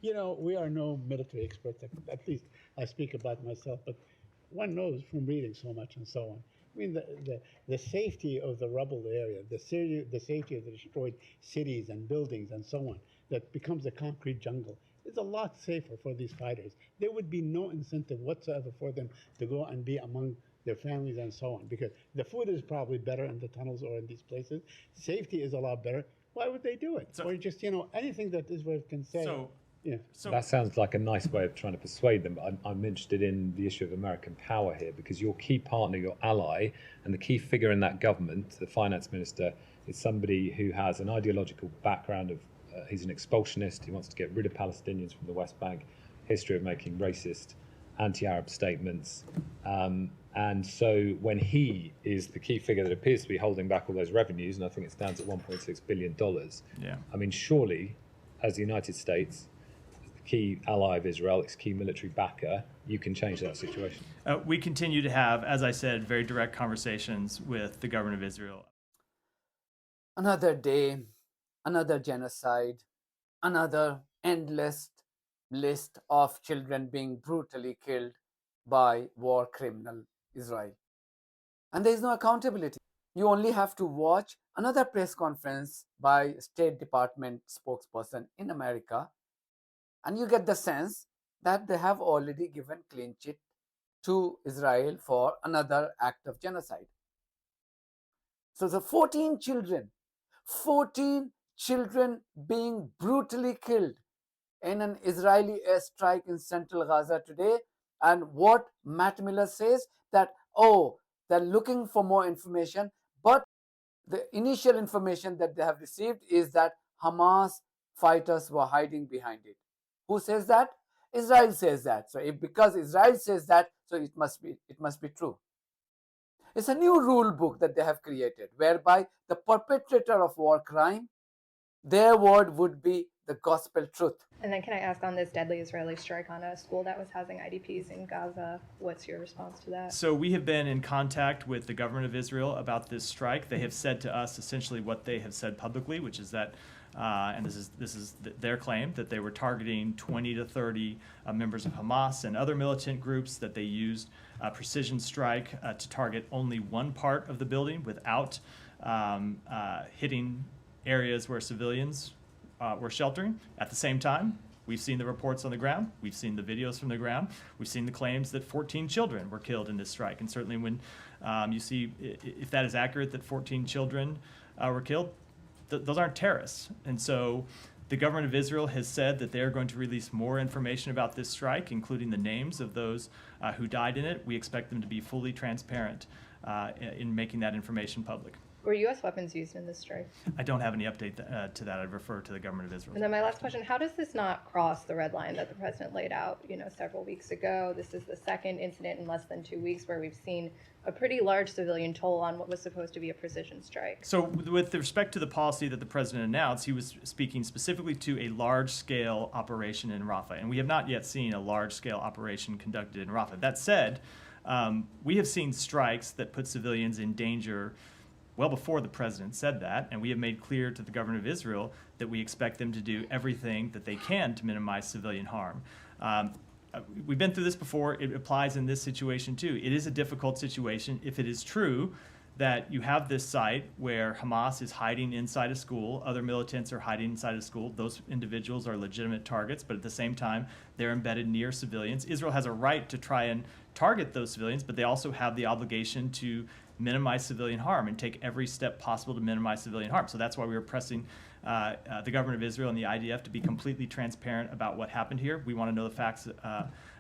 We are no military experts. At least I speak about myself, but one knows from reading so much and so on. I mean, the safety of the rubble area, the safety of the destroyed cities and buildings and so on, that becomes a concrete jungle, is a lot safer for these fighters. There would be no incentive whatsoever for them to go and be among their families and so on, because the food is probably better in the tunnels or in these places. Safety is a lot better. Why would they do it? So, Or just, anything that Israel can say. so, Yeah. so That sounds like a nice way of trying to persuade them, but I'm interested in the issue of American power here because your key partner, your ally, and the key figure in that government, the finance minister, is somebody who has an ideological background of he's an expulsionist. He wants to get rid of Palestinians from the West Bank, history of making racist, anti-Arab statements. And so when he is the key figure that appears to be holding back all those revenues, and I think it stands at $1.6 billion, yeah. I mean, surely, as the United States, key ally of Israel, its key military backer, you can change that situation. We continue to have, as I said, very direct conversations with the government of Israel. Another day, another genocide, another endless list of children being brutally killed by war criminal Israel. And there is no accountability. You only have to watch another press conference by State Department spokesperson in America, and you get the sense that they have already given clean chit to Israel for another act of genocide. So the 14 children being brutally killed in an Israeli airstrike in central Gaza today. And what Matt Miller says that, they're looking for more information, but the initial information that they have received is that Hamas fighters were hiding behind it. Who says that? Israel says that. So because Israel says that, so it must be true. It's a new rule book that they have created, whereby the perpetrator of war crime, their word would be the gospel truth. And then can I ask, on this deadly Israeli strike on a school that was housing IDPs in Gaza, what's your response to that? So we have been in contact with the government of Israel about this strike. They have said to us essentially what they have said publicly, which is that, and this is their claim, that they were targeting 20 to 30 members of Hamas and other militant groups, that they used precision strike to target only one part of the building without hitting areas where civilians were sheltering. At the same time, we've seen the reports on the ground. We've seen the videos from the ground. We've seen the claims that 14 children were killed in this strike. And certainly when you see, if that is accurate, that 14 children were killed, those aren't terrorists. And so the government of Israel has said that they are going to release more information about this strike, including the names of those who died in it. We expect them to be fully transparent in making that information public. Were U.S. weapons used in this strike? I don't have any update to that. I'd refer to the government of Israel. And then my last question, how does this not cross the red line that the president laid out, several weeks ago? This is the second incident in less than 2 weeks where we've seen a pretty large civilian toll on what was supposed to be a precision strike. So with respect to the policy that the president announced, he was speaking specifically to a large-scale operation in Rafah, and we have not yet seen a large-scale operation conducted in Rafah. That said, we have seen strikes that put civilians in danger well before the president said that, and we have made clear to the government of Israel that we expect them to do everything that they can to minimize civilian harm. We've been through this before. It applies in this situation too. It is a difficult situation if it is true that you have this site where Hamas is hiding inside a school, other militants are hiding inside a school. Those individuals are legitimate targets, but at the same time, they're embedded near civilians. Israel has a right to try and target those civilians, but they also have the obligation to minimize civilian harm and take every step possible to minimize civilian harm. So that's why we were pressing the government of Israel and the IDF to be completely transparent about what happened here. We want to know the facts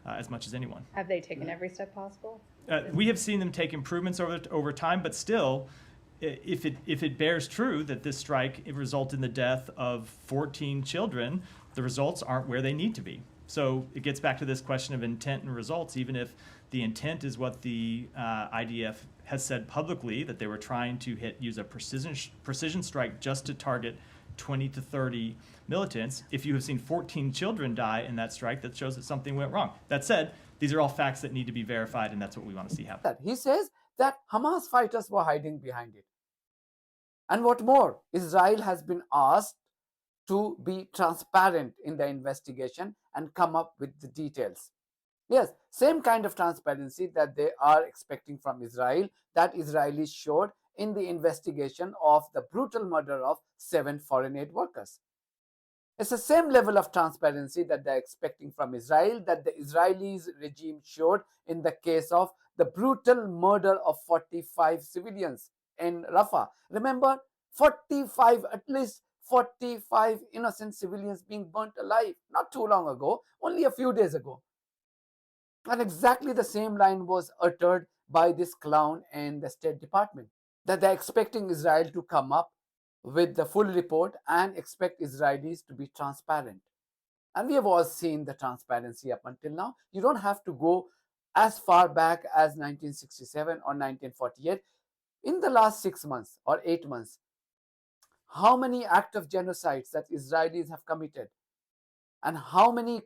as much as anyone. Have they taken every step possible? We have seen them take improvements over time, but still, if it bears true that this strike resulted in the death of 14 children, the results aren't where they need to be. So it gets back to this question of intent and results. Even if the intent is what the IDF has said publicly, that they were trying to use a precision strike just to target 20 to 30 militants. If you have seen 14 children die in that strike, that shows that something went wrong. That said, these are all facts that need to be verified, and that's what we want to see happen. He says that Hamas fighters were hiding behind it. And what more, Israel has been asked to be transparent in the investigation and come up with the details. Yes, same kind of transparency that they are expecting from Israel, that Israelis showed in the investigation of the brutal murder of 7 foreign aid workers. It's the same level of transparency that they're expecting from Israel that the Israelis regime showed in the case of the brutal murder of 45 civilians in Rafah. Remember, 45, at least 45 innocent civilians being burnt alive not too long ago, only a few days ago. And exactly the same line was uttered by this clown in the State Department, that they're expecting Israel to come up with the full report and expect Israelis to be transparent. And we have all seen the transparency up until now. You don't have to go as far back as 1967 or 1948. In the last 6 months or 8 months, how many acts of genocides that Israelis have committed, and how many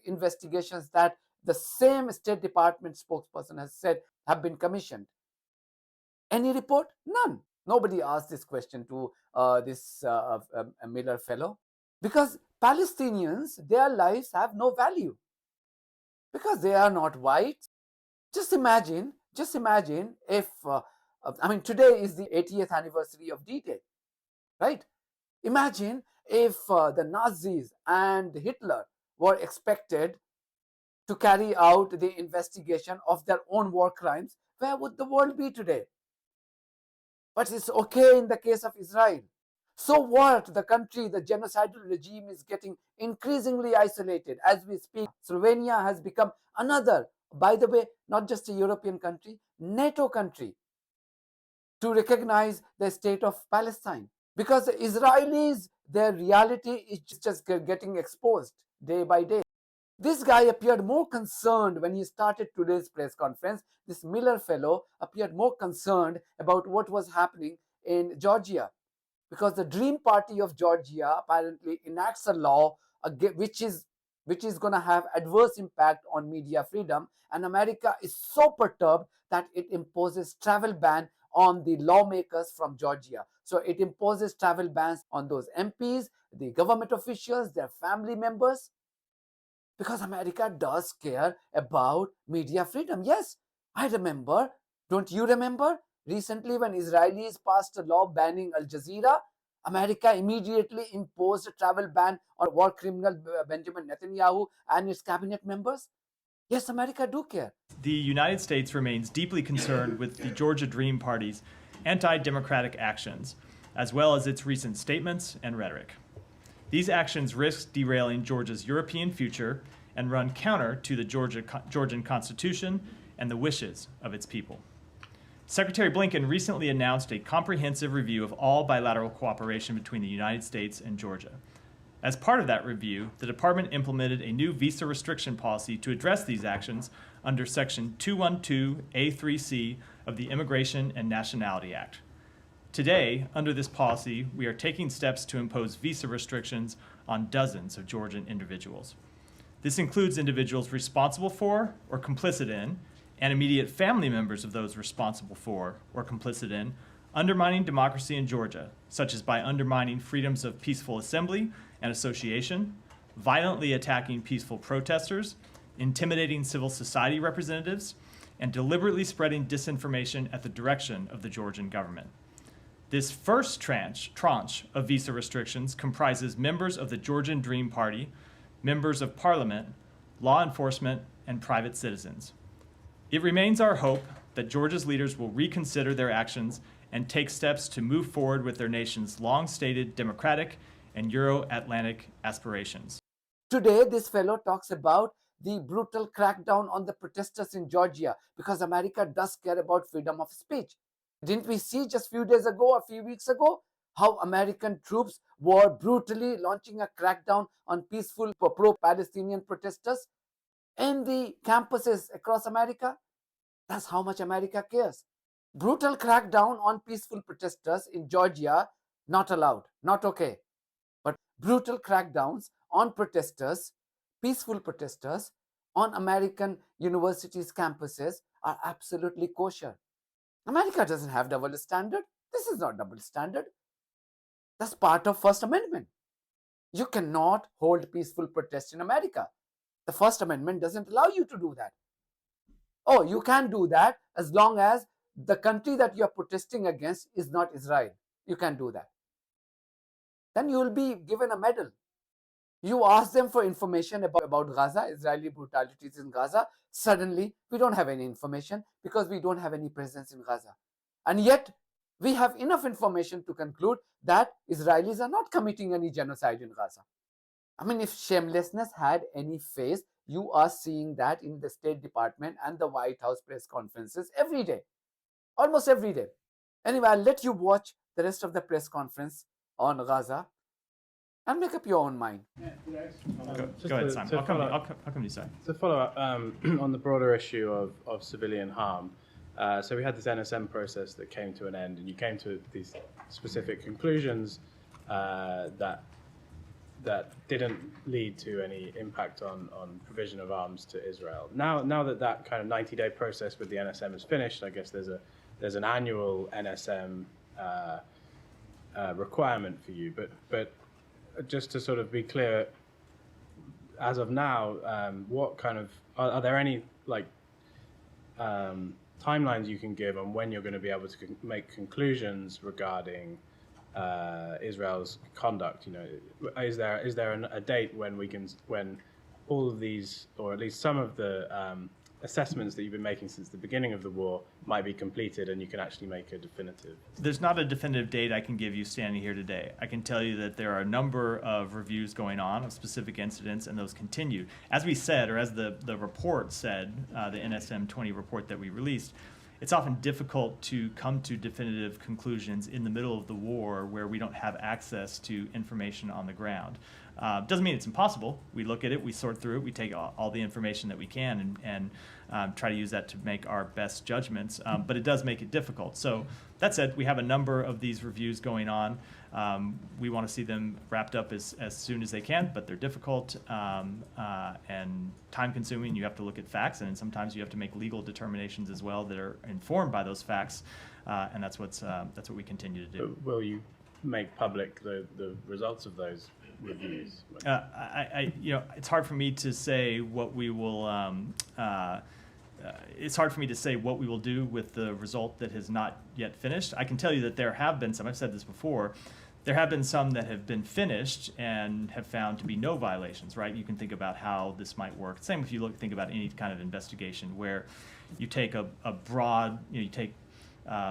investigations that the same State Department spokesperson has said have been commissioned? Any report? None. Nobody asked this question to this Miller fellow, because Palestinians, their lives have no value because they are not white. Just imagine if, today is the 80th anniversary of D-Day, right? Imagine if the Nazis and Hitler were expected to carry out the investigation of their own war crimes. Where would the world be today? But it's okay in the case of Israel. So what? The country, the genocidal regime is getting increasingly isolated. As we speak, Slovenia has become another, by the way, not just a European country, NATO country, to recognize the state of Palestine. Because the Israelis, their reality is just getting exposed day by day. This guy appeared more concerned when he started today's press conference. This Miller fellow appeared more concerned about what was happening in Georgia, because the Dream Party of Georgia apparently enacts a law which is going to have adverse impact on media freedom, and America is so perturbed that it imposes travel ban on the lawmakers from Georgia. So it imposes travel bans on those MPs, the government officials, their family members, because America does care about media freedom. Yes, I remember. Don't you remember? Recently, when Israelis passed a law banning Al Jazeera, America immediately imposed a travel ban on war criminal Benjamin Netanyahu and its cabinet members. Yes, America do care. The United States remains deeply concerned with the Georgia Dream Party's anti-democratic actions, as well as its recent statements and rhetoric. These actions risk derailing Georgia's European future and run counter to the Georgian Constitution and the wishes of its people. Secretary Blinken recently announced a comprehensive review of all bilateral cooperation between the United States and Georgia. As part of that review, the department implemented a new visa restriction policy to address these actions under Section 212A3C of the Immigration and Nationality Act. Today, under this policy, we are taking steps to impose visa restrictions on dozens of Georgian individuals. This includes individuals responsible for or complicit in, and immediate family members of those responsible for or complicit in, undermining democracy in Georgia, such as by undermining freedoms of peaceful assembly and association, violently attacking peaceful protesters, intimidating civil society representatives, and deliberately spreading disinformation at the direction of the Georgian government. This first tranche of visa restrictions comprises members of the Georgian Dream Party, members of parliament, law enforcement, and private citizens. It remains our hope that Georgia's leaders will reconsider their actions and take steps to move forward with their nation's long-stated democratic and Euro-Atlantic aspirations. Today, this fellow talks about the brutal crackdown on the protesters in Georgia because America does care about freedom of speech. Didn't we see just a few days ago, a few weeks ago, how American troops were brutally launching a crackdown on peaceful pro-Palestinian protesters in the campuses across America? That's how much America cares. Brutal crackdown on peaceful protesters in Georgia, not allowed, not okay. But brutal crackdowns on protesters, peaceful protesters, on American universities' campuses are absolutely kosher. America doesn't have double standard. This is not double standard. That's part of First Amendment. You cannot hold peaceful protest in America. The First Amendment doesn't allow you to do that. Oh, you can do that as long as the country that you are protesting against is not Israel. You can do that. Then you will be given a medal. You ask them for information about Gaza, Israeli brutalities in Gaza. Suddenly, we don't have any information because we don't have any presence in Gaza. And yet, we have enough information to conclude that Israelis are not committing any genocide in Gaza. I mean, if shamelessness had any face, you are seeing that in the State Department and the White House press conferences every day, almost every day. Anyway, I'll let you watch the rest of the press conference on Gaza and make up your own mind. Go ahead, Simon. I'll come to you, Simon. To follow up on the broader issue of civilian harm, so we had this NSM process that came to an end, and you came to these specific conclusions that didn't lead to any impact on provision of arms to Israel. Now that kind of 90-day process with the NSM is finished, I guess there's an annual NSM requirement for you. But just to sort of be clear, as of now, what kind of are there any timelines you can give on when you're going to be able to make conclusions regarding Israel's conduct? You know, is there a date when all of these, or at least some of the assessments that you've been making since the beginning of the war might be completed and you can actually make a definitive? There's not a definitive date I can give you standing here today. I can tell you that there are a number of reviews going on of specific incidents, and those continue. As we said, or as the report said, the NSM 20 report that we released, it's often difficult to come to definitive conclusions in the middle of the war where we don't have access to information on the ground. Doesn't mean it's impossible. We look at it, we sort through it, we take all the information that we can and try to use that to make our best judgments, but it does make it difficult. So that said, we have a number of these reviews going on. We want to see them wrapped up as soon as they can, but they're difficult and time-consuming. You have to look at facts, and sometimes you have to make legal determinations as well that are informed by those facts, and that's what we continue to do. Will you make public the results of those reviews? It's hard for me to say what we will. It's hard for me to say what we will do with the result that has not yet finished. I can tell you that there have been some. I've said this before. There have been some that have been finished and have found to be no violations. Right? You can think about how this might work. Same if you think about any kind of investigation where you take a broad. You take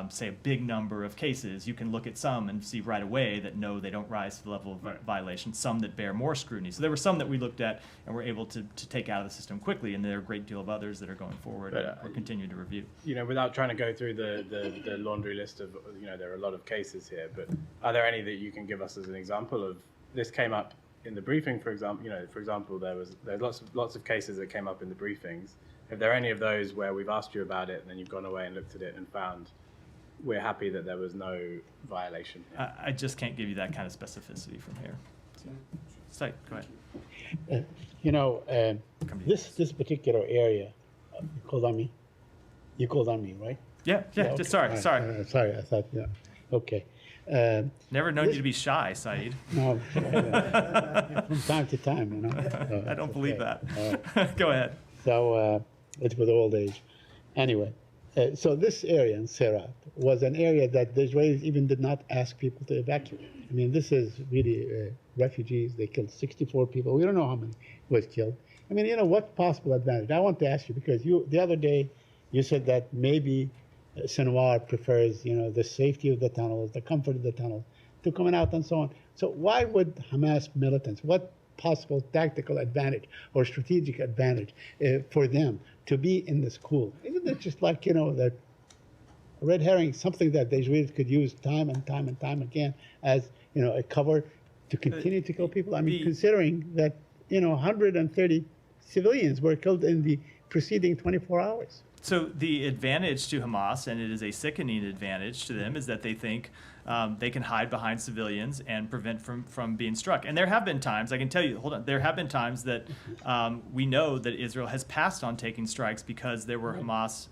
say a big number of cases, you can look at some and see right away that no, they don't rise to the level of violation, some that bear more scrutiny. So there were some that we looked at and were able to take out of the system quickly, and there are a great deal of others that are going forward and we're continuing to review. You know, without trying to go through the laundry list of, there are a lot of cases here, but are there any that you can give us as an example of this came up in the briefing, for example, there's lots of cases that came up in the briefings. If there are any of those where we've asked you about it and then you've gone away and looked at it and found we're happy that there was no violation. I just can't give you that kind of specificity from here. So, go ahead. This particular area, you called on me? You called on me, right? Yeah, okay. Just sorry. Sorry, I thought, yeah. Okay. Never known you to be shy, Saeed. No, from time to time, I don't believe that. Right. Go ahead. So it's with old age. Anyway, so this area in Serat was an area that the Israelis even did not ask people to evacuate. I mean, this is really refugees. They killed 64 people. We don't know how many was killed. I mean, what possible advantage? I want to ask you, because the other day you said that maybe Sinwar prefers, the safety of the tunnels, the comfort of the tunnels, to coming out and so on. So why would Hamas militants, what possible tactical advantage or strategic advantage for them to be in the school? Isn't it just like, that red herring, something that the Israelis could use time and time and time again as, a cover to continue to kill people? I mean, considering that, 130 civilians were killed in the preceding 24 hours. So the advantage to Hamas, and it is a sickening advantage to them, is that they think they can hide behind civilians and prevent from being struck. And there have been times, I can tell you, there have been times that we know that Israel has passed on taking strikes because there were Hamas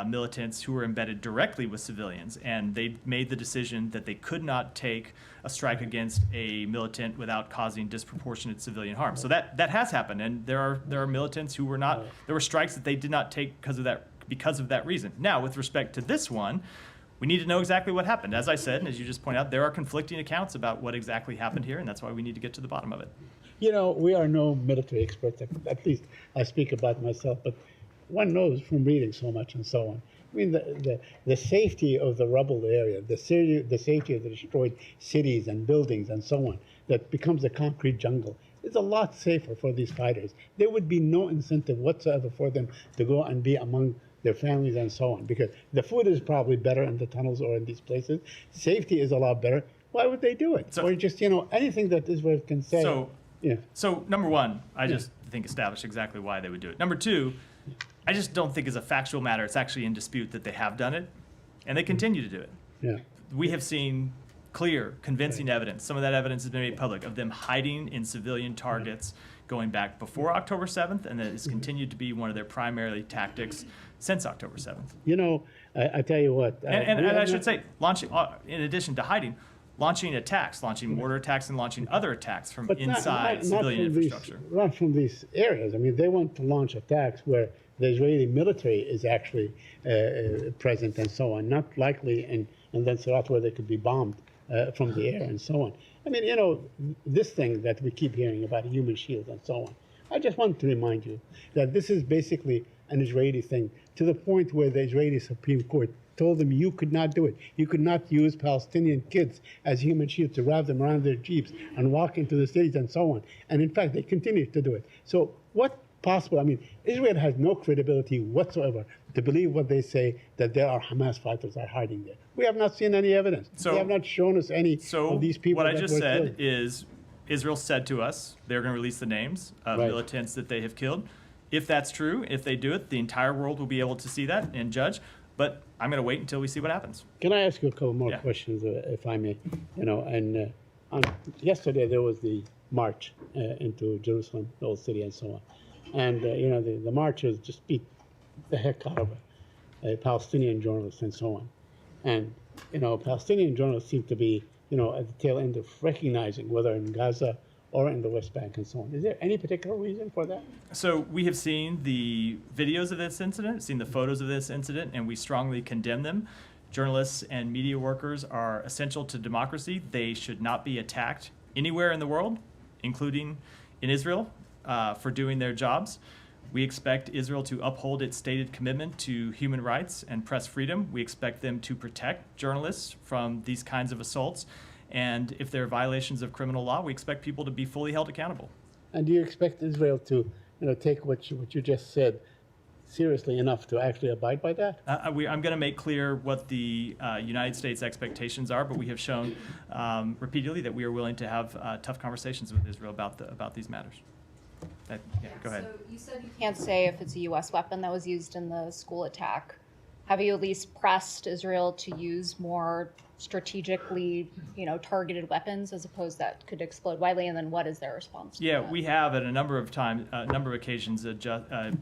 militants who were embedded directly with civilians, and they made the decision that they could not take a strike against a militant without causing disproportionate civilian harm. So that has happened, and there are militants who were not. There were strikes that they did not take because of that reason. Now, with respect to this one, we need to know exactly what happened. As I said, and as you just pointed out, there are conflicting accounts about what exactly happened here, and that's why we need to get to the bottom of it. You know, we are no military experts. At least I speak about myself, but one knows from reading so much and so on. I mean, the safety of the rubble area, the safety of the destroyed cities and buildings and so on, that becomes a concrete jungle, is a lot safer for these fighters. There would be no incentive whatsoever for them to go and be among their families and so on, because the food is probably better in the tunnels or in these places. Safety is a lot better. Why would they do it? Or just, anything that Israel can say. So number one, I just think established exactly why they would do it. Number two, I just don't think as a factual matter it's actually in dispute that they have done it, and they continue to do it. Yeah. We have seen clear, convincing evidence. Some of that evidence has been made public of them hiding in civilian targets going back before October 7th, and that has continued to be one of their primary tactics since October 7th. I tell you what. And I should say, launching, in addition to hiding, launching attacks, launching mortar attacks, and launing other attacks from inside civilian infrastructure. Not from these areas. I mean, they want to launch attacks where the Israeli military is actually present and so on, not likely in then Sarat where they could be bombed from the air and so on. I mean, this thing that we keep hearing about human shields and so on. I just want to remind you that this is basically an Israeli thing, to the point where the Israeli Supreme Court told them you could not do it. You could not use Palestinian kids as human shields to wrap them around their jeeps and walk into the cities and so on. And in fact, they continue to do it. So what possible? I mean, Israel has no credibility whatsoever to believe what they say, that there are Hamas fighters are hiding there. We have not seen any evidence. So, they have not shown us any of these people. What I just said killed. is Israel said to us they're going to release the names of militants that they have killed. If that's true, if they do it, the entire world will be able to see that and judge. But I'm going to wait until we see what happens. Can I ask you a couple more questions, if I may? Yesterday there was the march into Jerusalem, the old city, and so on. And the marchers just beat the heck out of a Palestinian journalist and so on. And Palestinian journalists seem to be at the tail end of recognizing whether in Gaza or in the West Bank and so on. Is there any particular reason for that? So we have seen the videos of this incident, seen the photos of this incident, and we strongly condemn them. Journalists and media workers are essential to democracy. They should not be attacked anywhere in the world, including in Israel, for doing their jobs. We expect Israel to uphold its stated commitment to human rights and press freedom. We expect them to protect journalists from these kinds of assaults. And if there are violations of criminal law, we expect people to be fully held accountable. And do you expect Israel to take what you just said seriously enough to actually abide by that? I'm going to make clear what the United States expectations are, but we have shown repeatedly that we are willing to have tough conversations with Israel about these matters. Go ahead. So you said you can't say if it's a U.S. weapon that was used in the school attack. Have you at least pressed Israel to use more strategically, targeted weapons as opposed that could explode widely? And then what is their response to that? We have at a number of occasions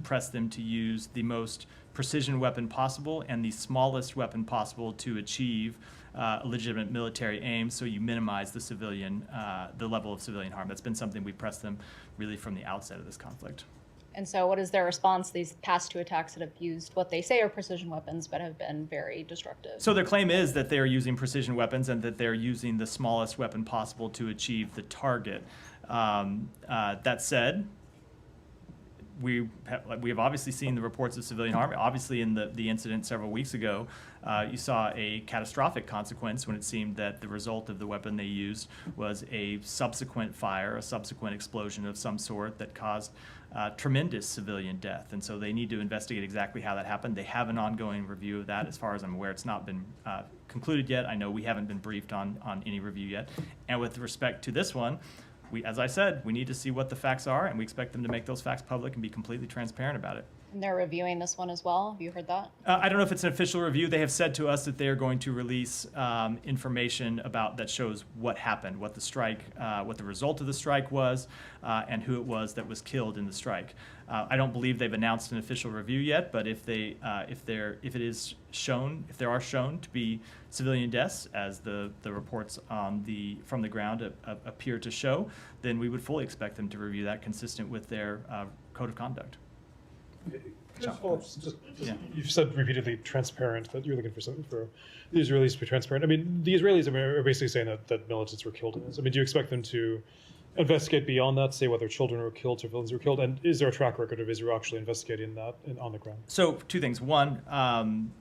pressed them to use the most precision weapon possible and the smallest weapon possible to achieve a legitimate military aim, so you minimize the level of civilian harm. That's been something we pressed them really from the outset of this conflict. And so what is their response, these past two attacks that have used what they say are precision weapons but have been very destructive? So their claim is that they are using precision weapons and that they're using the smallest weapon possible to achieve the target. That said, we have obviously seen the reports of civilian harm. Obviously, in the incident several weeks ago, you saw a catastrophic consequence when it seemed that the result of the weapon they used was a subsequent fire, a subsequent explosion of some sort that caused tremendous civilian death. And so they need to investigate exactly how that happened. They have an ongoing review of that. As far as I'm aware, it's not been concluded yet. I know we haven't been briefed on any review yet. And with respect to this one, as I said, we need to see what the facts are, and we expect them to make those facts public and be completely transparent about it. And they're reviewing this one as well. Have you heard that? I don't know if it's an official review. They have said to us that they are going to release information about that shows what happened, what the strike, what the result of the strike was, and who it was that was killed in the strike. I don't believe they've announced an official review yet, but if there are shown to be civilian deaths, as the reports from the ground appear to show, then we would fully expect them to review that consistent with their code of conduct. You've said repeatedly transparent, that you're looking for something for the Israelis to be transparent. I mean, the Israelis are basically saying that militants were killed in this. I mean, do you expect them to investigate beyond that, say whether children were killed, civilians were killed, and is there a track record of Israel actually investigating that on the ground? So, two things. One,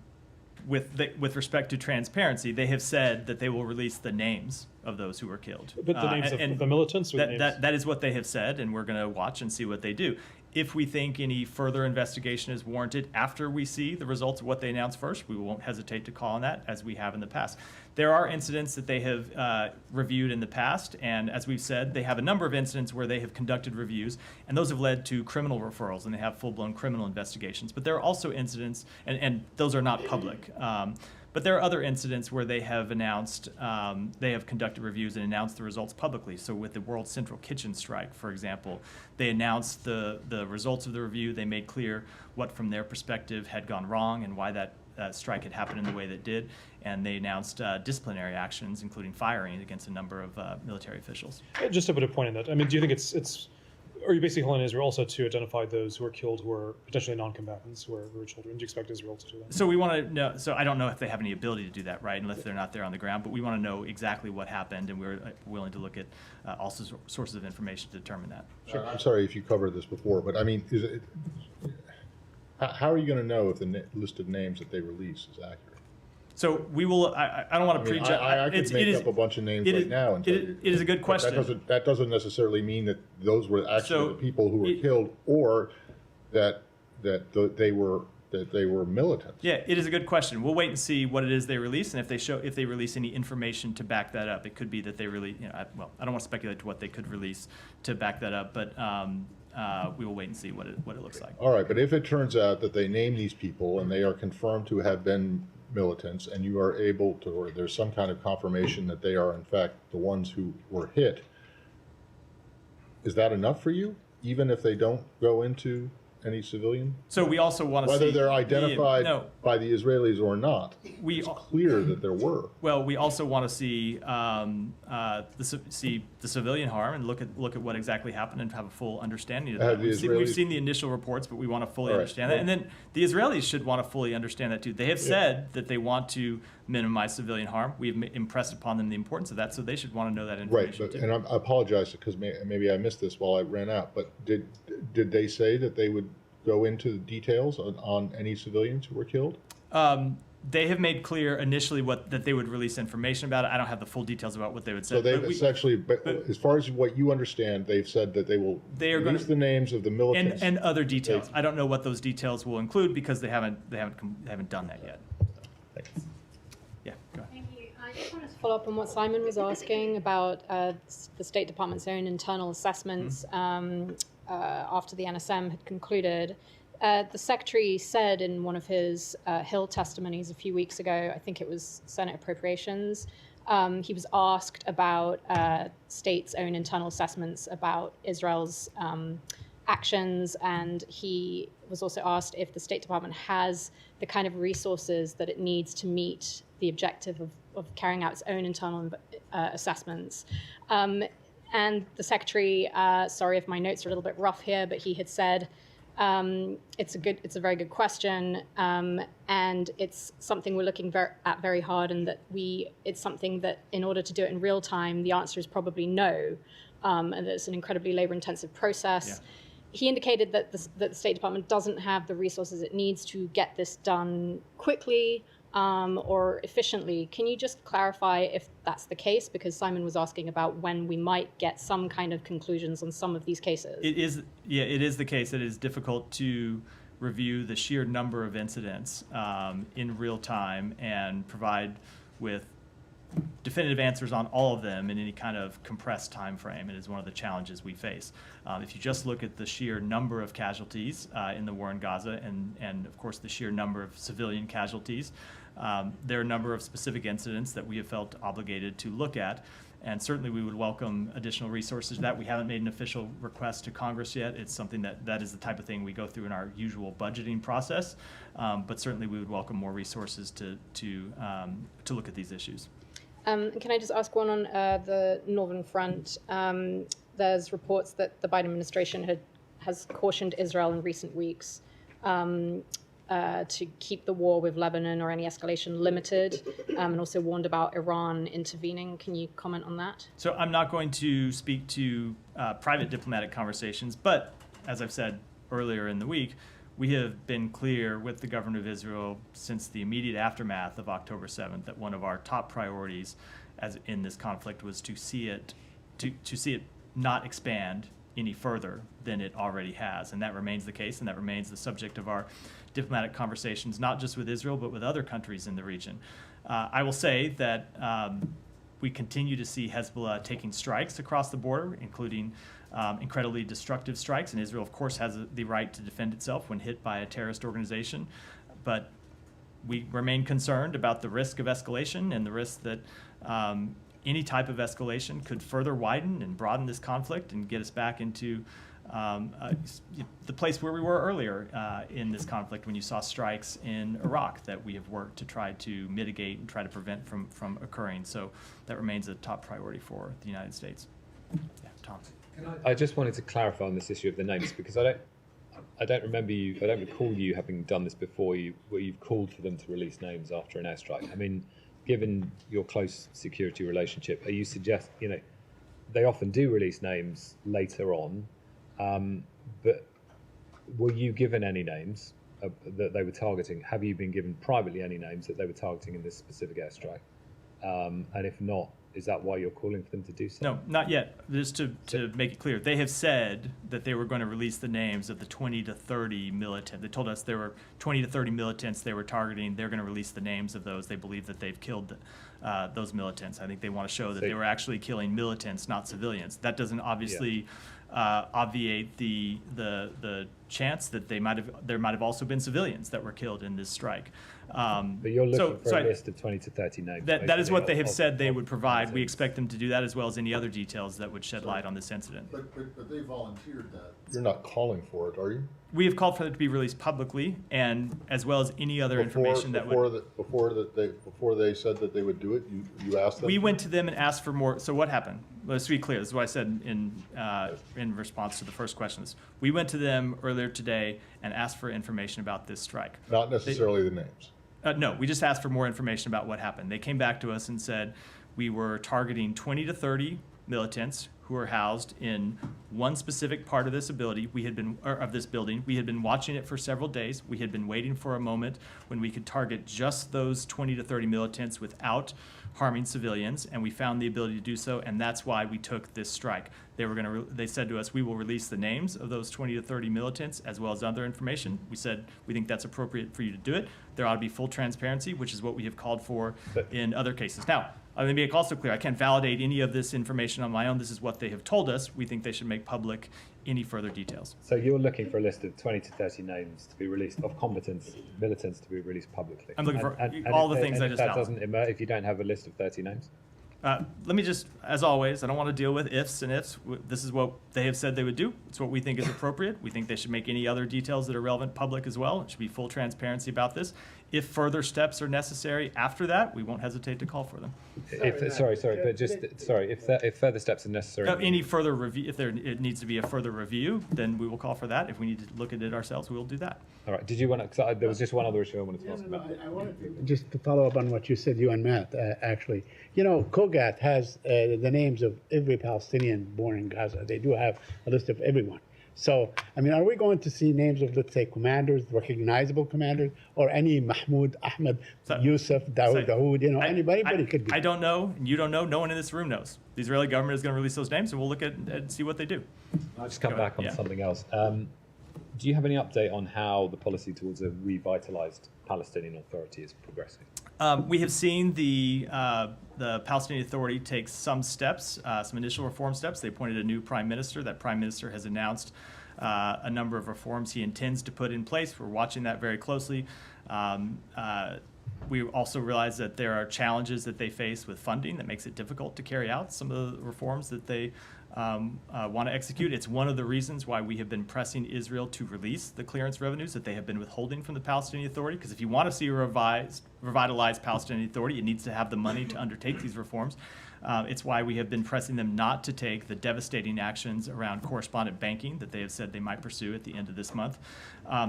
with respect to transparency, they have said that they will release the names of those who were killed. But the names of the militants? Or the names? That is what they have said, and we're going to watch and see what they do. If we think any further investigation is warranted after we see the results of what they announce first, we won't hesitate to call on that, as we have in the past. There are incidents that they have reviewed in the past, and as we've said, they have a number of incidents where they have conducted reviews, and those have led to criminal referrals, and they have full-blown criminal investigations. But there are also incidents, and those are not public, but there are other incidents where they have announced, they have conducted reviews and announced the results publicly. So with the World Central Kitchen strike, for example, they announced the results of the review. They made clear what, from their perspective, had gone wrong and why that strike had happened in the way that it did. And they announced disciplinary actions, including firing against a number of military officials. Just to put a point in that, I mean, do you think it's are you basically calling Israel also to identify those who are killed who are potentially non-combatants, who are children? Do you expect Israel to do that? So we want to know. So I don't know if they have any ability to do that, right? Unless they're not there on the ground. But we want to know exactly what happened, and we're willing to look at all sources of information to determine that. Sure. I'm sorry if you covered this before, but I mean, how are you going to know if the listed names that they release is accurate? So we will. I don't want to prejudge. I could make up a bunch of names right now. And it is a good question. That doesn't necessarily mean that those were actually the people who were killed, or that they were militants. Yeah, it is a good question. We'll wait and see what it is they release, and if they release any information to back that up. It could be that they really, I don't want to speculate to what they could release to back that up, but we will wait and see what it looks like. All right, but if it turns out that they name these people and they are confirmed to have been militants, and you are able to, or there's some kind of confirmation that they are in fact the ones who were hit, is that enough for you, even if they don't go into any civilian? So we also want to whether see they're identified by the Israelis or not. It's clear that there were. Well, we also want to see the civilian harm and look at what exactly happened and have a full understanding of that. We've seen the initial reports, but we want to fully understand that. And then the Israelis should want to fully understand that too. They have said that they want to minimize civilian harm. We've impressed upon them the importance of that, so they should want to know that information too. And I apologize because maybe I missed this while I ran out, but did they say that they would go into the details on any civilians who were killed? They have made clear initially that they would release information about it. I don't have the full details about what they would say. So they've essentially, but as far as what you understand, they've said that they will release the names of the militants and other details. I don't know what those details will include because they haven't done that yet. Thanks. Yeah, go ahead. Thank you. I just wanted to follow up on what Simon was asking about the State Department's own internal assessments after the NSM had concluded. The Secretary said in one of his Hill testimonies a few weeks ago, I think it was Senate Appropriations, he was asked about states' own internal assessments about Israel's actions, and he was also asked if the State Department has the kind of resources that it needs to meet the objective of carrying out its own internal assessments. And the Secretary, sorry if my notes are a little bit rough here, but he had said, it's a very good question, and it's something we're looking at very hard, and that it's something that in order to do it in real time, the answer is probably no, and that it's an incredibly labor-intensive process. Yeah. He indicated that the State Department doesn't have the resources it needs to get this done quickly or efficiently. Can you just clarify if that's the case? Because Simon was asking about when we might get some kind of conclusions on some of these cases. It is the case that it is difficult to review the sheer number of incidents in real time and provide with definitive answers on all of them in any kind of compressed time frame. It is one of the challenges we face. If you just look at the sheer number of casualties in the war in Gaza and of course the sheer number of civilian casualties, there are a number of specific incidents that we have felt obligated to look at. And certainly we would welcome additional resources to that. We haven't made an official request to Congress yet. It's something that is the type of thing we go through in our usual budgeting process. But certainly we would welcome more resources to look at these issues. Can I just ask one on the Northern Front? There's reports that the Biden administration has cautioned Israel in recent weeks to keep the war with Lebanon or any escalation limited, and also warned about Iran intervening. Can you comment on that? So I'm not going to speak to private diplomatic conversations, but as I've said earlier in the week, we have been clear with the government of Israel since the immediate aftermath of October 7th that one of our top priorities as in this conflict was to see it not expand any further than it already has. And that remains the case, and that remains the subject of our diplomatic conversations, not just with Israel, but with other countries in the region. I will say that we continue to see Hezbollah taking strikes across the border, including incredibly destructive strikes. And Israel, of course, has the right to defend itself when hit by a terrorist organization. But we remain concerned about the risk of escalation and the risk that any type of escalation could further widen and broaden this conflict and get us back into the place where we were earlier in this conflict when you saw strikes in Iraq that we have worked to try to mitigate and try to prevent from occurring. So that remains a top priority for the United States. Yeah, Tom. I just wanted to clarify on this issue of the names, because I don't recall you having done this before, where you've called for them to release names after an airstrike. I mean, given your close security relationship, are you they often do release names later on, but were you given any names that they were targeting? Have you been given privately any names that they were targeting in this specific airstrike? And if not, is that why you're calling for them to do so? No, not yet. Just to make it clear, they have said that they were going to release the names of the 20 to 30 militants. They told us there were 20 to 30 militants they were targeting. They're going to release the names of those. They believe that they've killed those militants. I think they want to show that they were actually killing militants, not civilians. That doesn't obviously obviate the chance that there might have also been civilians that were killed in this strike. But you're looking for a list of 20 to 30 names. That is what they have said they would provide. We expect them to do that, as well as any other details that would shed light on this incident. But they volunteered that. You're not calling for it, are you? We have called for it to be released publicly, and as well as any other information that would. Before they said that they would do it, you asked them. We went to them and asked for more. So what happened? Let's be clear. This is what I said in response to the first questions. We went to them earlier today and asked for information about this strike. Not necessarily the names. No, we just asked for more information about what happened. They came back to us and said we were targeting 20 to 30 militants who are housed in one specific part of this building. We had been watching it for several days. We had been waiting for a moment when we could target just those 20 to 30 militants without harming civilians, and we found the ability to do so, and that's why we took this strike. They said to us, we will release the names of those 20 to 30 militants as well as other information. We said we think that's appropriate for you to do it. There ought to be full transparency, which is what we have called for in other cases. Now, let me make also clear, I can't validate any of this information on my own. This is what they have told us. We think they should make public any further details. So you're looking for a list of 20 to 30 names to be released, of militants to be released publicly. I'm looking for all the things I just outlined. That doesn't emerge if you don't have a list of 30 names? Let me just, as always, I don't want to deal with ifs and ifs. This is what they have said they would do. It's what we think is appropriate. We think they should make any other details that are relevant public as well. It should be full transparency about this. If further steps are necessary after that, we won't hesitate to call for them. If further steps are necessary. Any further review, it needs to be a further review, then we will call for that. If we need to look at it ourselves, we will do that. All right. Did you want to? There was just one other issue I wanted to ask about. I wanted to just to follow up on what you said, you and Matt. Actually, COGAT has the names of every Palestinian born in Gaza. They do have a list of everyone. So, I mean, are we going to see names of, let's say, commanders, recognizable commanders, or any Mahmoud, Ahmed, Yusuf, Dawood, anybody could be? I don't know, and you don't know. No one in this room knows. The Israeli government is going to release those names, and we'll look at and see what they do. I'll just come back on something else. Do you have any update on how the policy towards a revitalized Palestinian Authority is progressing? We have seen the Palestinian Authority take some steps, some initial reform steps. They appointed a new prime minister. That prime minister has announced a number of reforms he intends to put in place. We're watching that very closely. We also realize that there are challenges that they face with funding that makes it difficult to carry out some of the reforms that they want to execute. It's one of the reasons why we have been pressing Israel to release the clearance revenues that they have been withholding from the Palestinian Authority, because if you want to see a revitalized Palestinian Authority, it needs to have the money to undertake these reforms. It's why we have been pressing them not to take the devastating actions around correspondent banking that they have said they might pursue at the end of this month.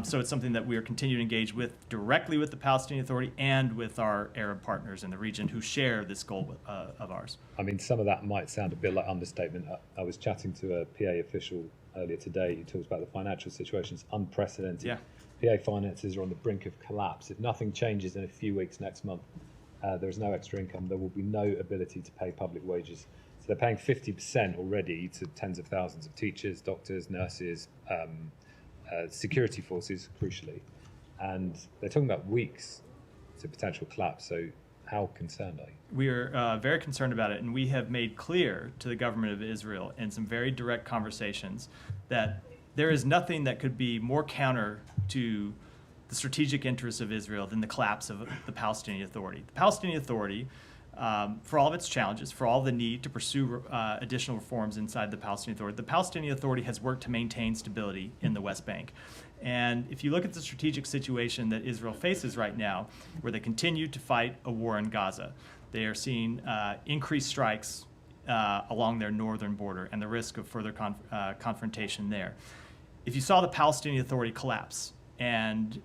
So it's something that we are continuing to engage with directly with the Palestinian Authority and with our Arab partners in the region who share this goal of ours. I mean, some of that might sound a bit like understatement. I was chatting to a PA official earlier today who talks about the financial situation. It's unprecedented. Yeah. PA finances are on the brink of collapse. If nothing changes in a few weeks next month, there's no extra income. There will be no ability to pay public wages. So they're paying 50% already to tens of thousands of teachers, doctors, nurses, security forces, crucially. And they're talking about weeks to potential collapse. So how concerned are you? We are very concerned about it, and we have made clear to the government of Israel in some very direct conversations that there is nothing that could be more counter to the strategic interests of Israel than the collapse of the Palestinian Authority. The Palestinian Authority, for all of its challenges, for all the need to pursue additional reforms inside the Palestinian Authority, the Palestinian Authority has worked to maintain stability in the West Bank. And if you look at the strategic situation that Israel faces right now, where they continue to fight a war in Gaza, they are seeing increased strikes along their northern border and the risk of further confrontation there. If you saw the Palestinian Authority collapse and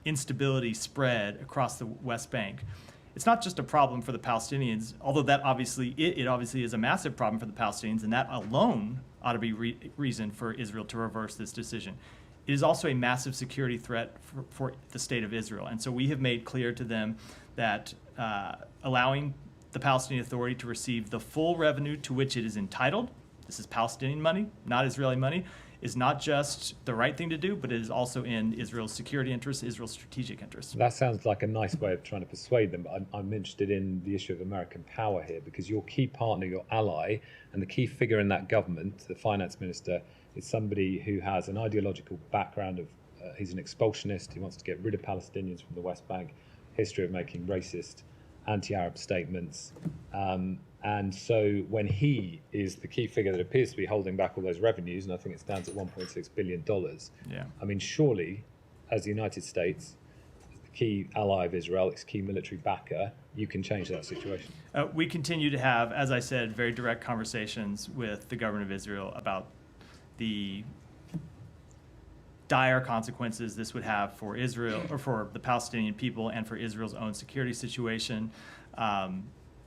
instability spread across the West Bank, it's not just a problem for the Palestinians, although that obviously it obviously is a massive problem for the Palestinians, and that alone ought to be reason for Israel to reverse this decision. It is also a massive security threat for the state of Israel, and so we have made clear to them that allowing the Palestinian Authority to receive the full revenue to which it is entitled, this is Palestinian money, not Israeli money, is not just the right thing to do, but it is also in Israel's security interests, Israel's strategic interests. That sounds like a nice way of trying to persuade them, but I'm interested in the issue of American power here, because your key partner, your ally, and the key figure in that government, the finance minister, is somebody who has an ideological background of, he's an expulsionist, he wants to get rid of Palestinians from the West Bank, history of making racist, anti-Arab statements. And so when he is the key figure that appears to be holding back all those revenues, and I think it stands at $1.6 billion, yeah. I mean, surely, as the United States, the key ally of Israel, its key military backer, you can change that situation. We continue to have, as I said, very direct conversations with the government of Israel about the dire consequences this would have for Israel, or for the Palestinian people, and for Israel's own security situation.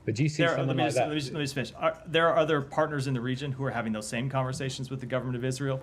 But do you see something like that? Let me just finish. There are other partners in the region who are having those same conversations with the government of Israel.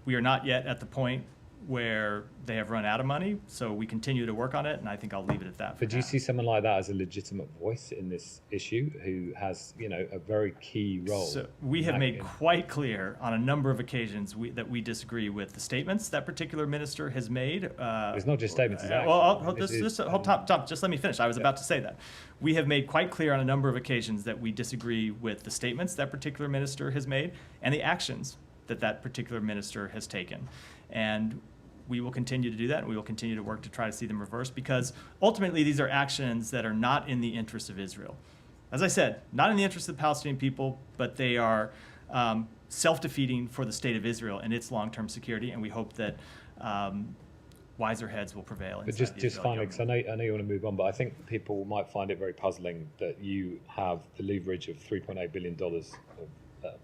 We are not yet at the point where they have run out of money, so we continue to work on it, and I think I'll leave it at that. But do you see someone like that as a legitimate voice in this issue, who has, you know, a very key role? So we have made quite clear on a number of occasions that we disagree with the statements that particular minister has made. It's not just statements, it's Tom, just let me finish. I was about to say that. We have made quite clear on a number of occasions that we disagree with the statements that particular minister has made and the actions that that particular minister has taken. And we will continue to do that, and we will continue to work to try to see them reversed, because ultimately these are actions that are not in the interest of Israel. As I said, not in the interest of the Palestinian people, but they are self-defeating for the state of Israel and its long-term security, and we hope that wiser heads will prevail. But just finally, because I know you want to move on, but I think people might find it very puzzling that you have the leverage of $3.8 billion of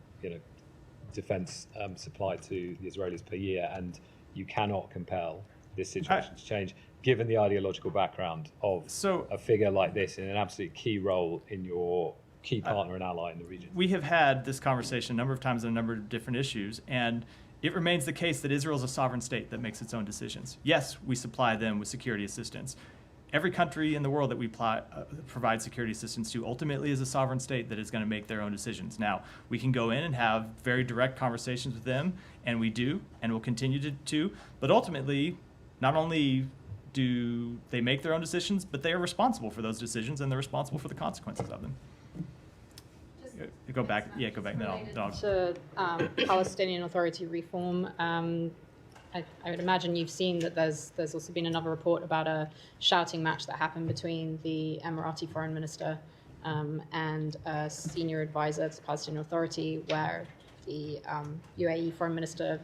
defense supply to the Israelis per year, and you cannot compel this situation to change, given the ideological background of a figure like this in an absolute key role in your key partner and ally in the region. We have had this conversation a number of times on a number of different issues, and it remains the case that Israel is a sovereign state that makes its own decisions. Yes, we supply them with security assistance. Every country in the world that we provide security assistance to ultimately is a sovereign state that is going to make their own decisions. Now, we can go in and have very direct conversations with them, and we do, and will continue to, but ultimately, not only do they make their own decisions, but they are responsible for those decisions and they're responsible for the consequences of them. Go back. Yeah, go back. No, to Palestinian Authority reform. I would imagine you've seen that there's also been another report about a shouting match that happened between the Emirati foreign minister and a senior advisor to the Palestinian Authority, where the UAE foreign minister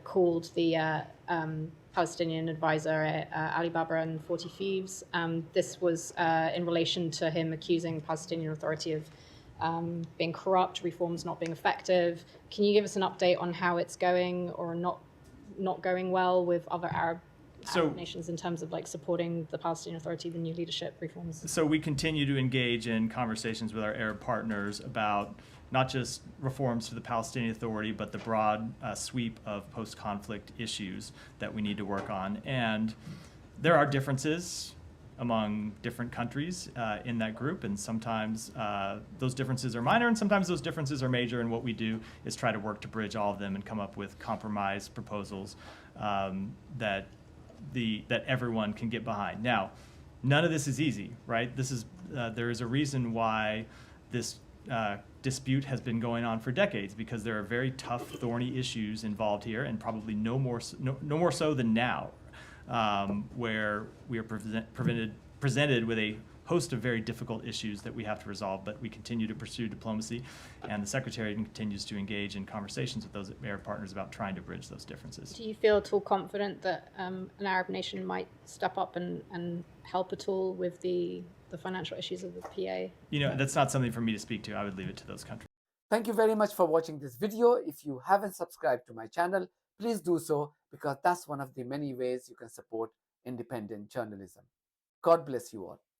called the Palestinian advisor Ali Baba and 40 Thieves. This was in relation to him accusing the Palestinian Authority of being corrupt, reforms not being effective. Can you give us an update on how it's going or not going well with other Arab nations in terms of like supporting the Palestinian Authority, the new leadership reforms? So we continue to engage in conversations with our Arab partners about not just reforms to the Palestinian Authority, but the broad sweep of post-conflict issues that we need to work on. And there are differences among different countries in that group, and sometimes those differences are minor, and sometimes those differences are major, and what we do is try to work to bridge all of them and come up with compromise proposals that everyone can get behind. Now, none of this is easy, right? There is a reason why this dispute has been going on for decades, because there are very tough, thorny issues involved here, and probably no more so than now, where we are presented with a host of very difficult issues that we have to resolve, but we continue to pursue diplomacy, and the Secretary continues to engage in conversations with those Arab partners about trying to bridge those differences. Do you feel at all confident that an Arab nation might step up and help at all with the financial issues of the PA? You know, that's not something for me to speak to. I would leave it to those countries. Thank you very much for watching this video. If you haven't subscribed to my channel, please do so, because that's one of the many ways you can support independent journalism. God bless you all.